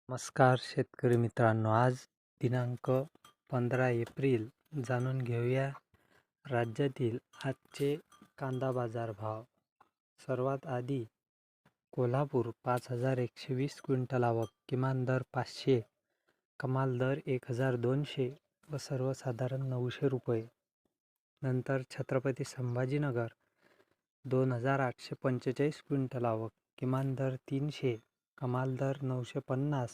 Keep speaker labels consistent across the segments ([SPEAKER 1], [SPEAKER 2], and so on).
[SPEAKER 1] नमस्कार शेतकरी मित्रांनो, आज दिनांक 15 एप्रिल. जाणून घेऊया राज्यातील आजचे कांदा बाजार भाव. सर्वात आधी कोल्हापूर 5120 क्विंटल आवक, किमान दर 500, कमाल दर 1200 व सर्वसाधारण 900 रुपये. नंतर छत्रपती संभाजीनगर 2845 क्विंटल आवक, किमान दर 300, कमाल दर 950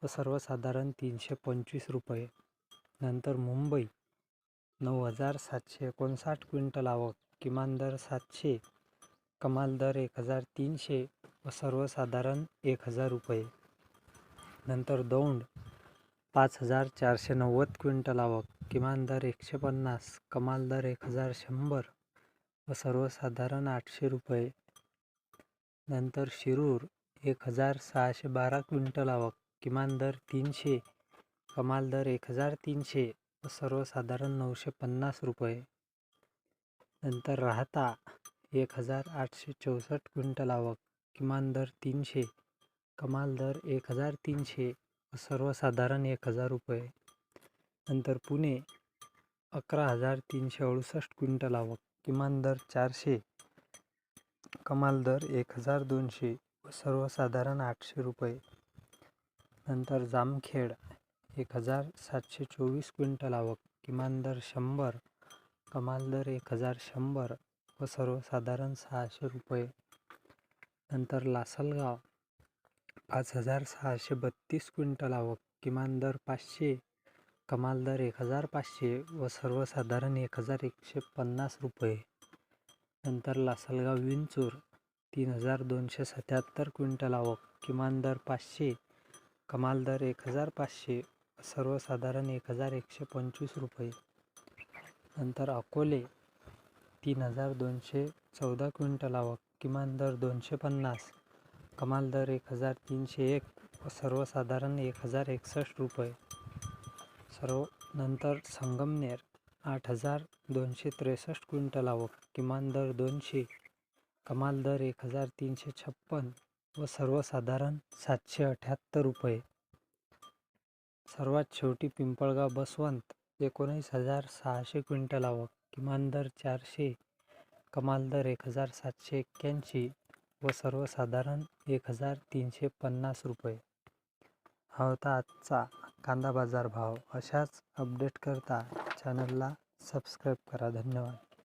[SPEAKER 1] व सर्वसाधारण 325 रुपये. नंतर मुंबई 9759 क्विंटल आवक, किमान दर 700, कमाल दर 1300 व सर्वसाधारण 1000 रुपये. नंतर दौंड 5490 क्विंटल आवक, किमान दर 150, कमाल दर 1100 व सर्वसाधारण 800 रुपये. नंतर शिरूर 1612 क्विंटल आवक, किमान दर 300, कमाल दर 1300 व सर्वसाधारण 950 रुपये. नंतर राहता 1864 क्विंटल आवक, किमान दर 300, कमाल दर 1300 व सर्वसाधारण 1000 रुपये. नंतर पुणे 11368 क्विंटल आवक, किमान दर 400, कमाल दर 1200 व सर्वसाधारण 800 रुपये. नंतर जामखेड 1724 क्विंटल आवक, किमान दर 100, कमाल दर 1100 व सर्वसाधारण 600 रुपये. नंतर लासलगाव 5632 क्विंटल आवक, किमान दर 500, कमाल दर 1500 व सर्वसाधारण 1150 रुपये. नंतर लासलगाव विंचूर 3277 क्विंटल आवक, किमान दर 500, कमाल दर 1500 व सर्वसाधारण 1125 रुपये. नंतर अकोले 3214 क्विंटल आवक, किमान दर 250, कमाल दर 1301 व सर्वसाधारण 1061 रुपये. नंतर संगमनेर 8263 क्विंटल आवक, किमान दर 200, कमाल दर 1356 व सर्वसाधारण 778 रुपये. सर्वात शेवटी पिंपळगाव बसवंत 19600 क्विंटल आवक, किमान दर 400, कमाल दर 1781 व सर्वसाधारण 1350 रुपये. हा होता आजचा कांदा बाजार भाव. अशाच अपडेट करता चॅनलला सबस्क्राईब करा. धन्यवाद.